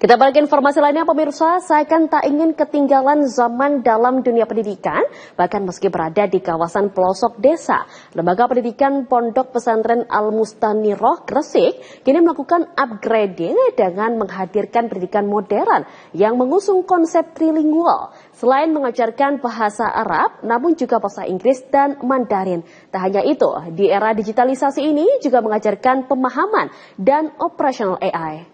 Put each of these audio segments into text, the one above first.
Kita balik informasi lainnya pemirsa, saya kan tak ingin ketinggalan zaman dalam dunia pendidikan, bahkan meski berada di kawasan pelosok desa. Lembaga Pendidikan Pondok Pesantren Al-Mustaniroh Gresik kini melakukan upgrading dengan menghadirkan pendidikan modern yang mengusung konsep trilingual. Selain mengajarkan bahasa Arab, namun juga bahasa Inggris dan Mandarin. Tak hanya itu, di era digitalisasi ini juga mengajarkan pemahaman dan operasional AI.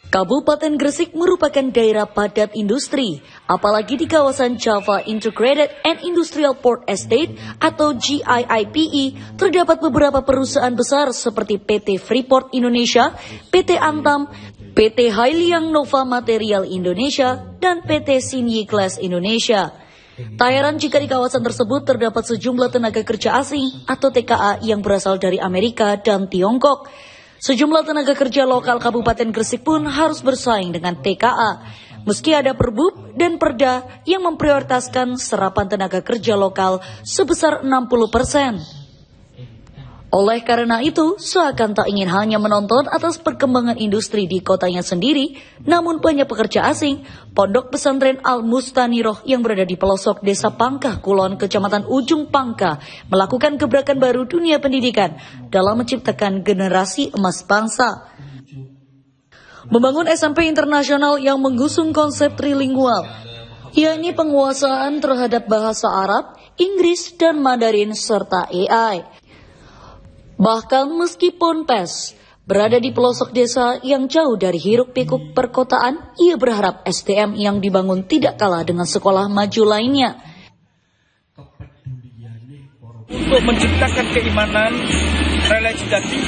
Kabupaten Gresik merupakan daerah padat industri, apalagi di kawasan Java Integrated and Industrial Port Estate atau GIIPE terdapat beberapa perusahaan besar seperti PT Freeport Indonesia, PT Antam, PT Hailiang Nova Material Indonesia, dan PT Sinyi Glass Indonesia. Tak heran jika di kawasan tersebut terdapat sejumlah tenaga kerja asing atau TKA yang berasal dari Amerika dan Tiongkok. Sejumlah tenaga kerja lokal Kabupaten Gresik pun harus bersaing dengan TKA, meski ada Perbub dan Perda yang memprioritaskan serapan tenaga kerja lokal sebesar 60%. Oleh karena itu, seakan tak ingin hanya menonton atas perkembangan industri di kotanya sendiri, namun banyak pekerja asing, Pondok Pesantren Al-Mustaniroh yang berada di pelosok Desa Pangkah Kulon, Kecamatan Ujung Pangkah, melakukan gebrakan baru dunia pendidikan dalam menciptakan generasi emas bangsa. Membangun SMP internasional yang mengusung konsep trilingual, yakni penguasaan terhadap bahasa Arab, Inggris, dan Mandarin serta AI. Bahkan meski Ponpes berada di pelosok desa yang jauh dari hiruk-pikuk perkotaan, ia berharap SDM yang dibangun tidak kalah dengan sekolah maju lainnya. Untuk menciptakan keimanan, relasi tadi,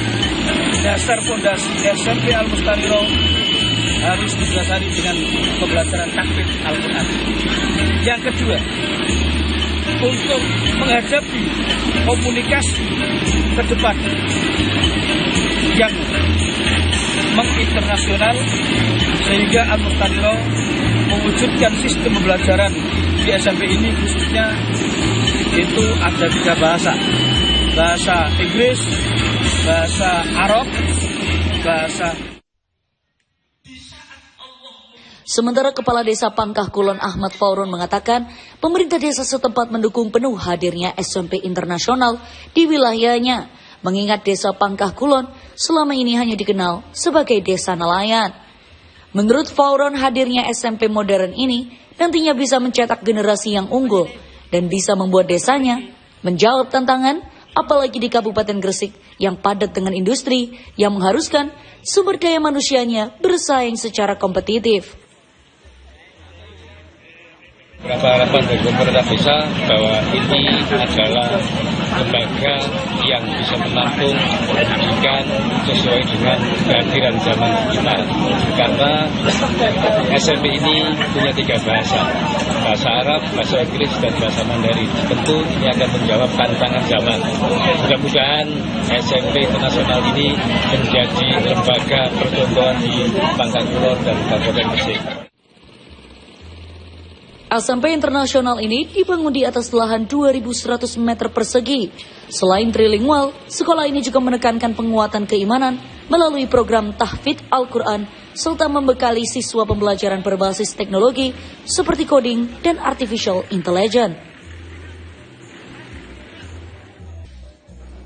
dasar fondasi SMP Al-Mustaniroh harus didasari dengan pembelajaran tahfidz Al-Quran. Yang kedua, untuk menghadapi komunikasi ke depan yang menginternasional, sehingga Al-Mustaniroh mewujudkan sistem pembelajaran di SMP ini khususnya itu ada 3 bahasa. Bahasa Inggris, bahasa Arab, bahasa. Sementara Kepala Desa Pangkah Kulon Ahmad Faurun mengatakan, pemerintah desa setempat mendukung penuh hadirnya SMP internasional di wilayahnya, mengingat Desa Pangkah Kulon selama ini hanya dikenal sebagai desa nelayan. Menurut Faurun, hadirnya SMP modern ini nantinya bisa mencetak generasi yang unggul dan bisa membuat desanya menjawab tantangan, apalagi di Kabupaten Gresik yang padat dengan industri yang mengharuskan sumber daya manusianya bersaing secara kompetitif. Harapan dari pemerintah desa bahwa ini adalah lembaga yang bisa menampung pendidikan sesuai dengan kehadiran zaman kita. Karena SMP ini punya 3 bahasa, bahasa Arab, bahasa Inggris, dan bahasa Mandarin. Tentu ini akan menjawab tantangan zaman. Mudah-mudahan SMP internasional ini menjadi lembaga percontohan di Pangkah Kulon dan Kabupaten Gresik. SMP internasional ini dibangun di atas lahan 2.100 meter persegi. Selain trilingual, sekolah ini juga menekankan penguatan keimanan melalui program tahfidz Al-Quran serta membekali siswa pembelajaran berbasis teknologi seperti coding dan artificial intelligence.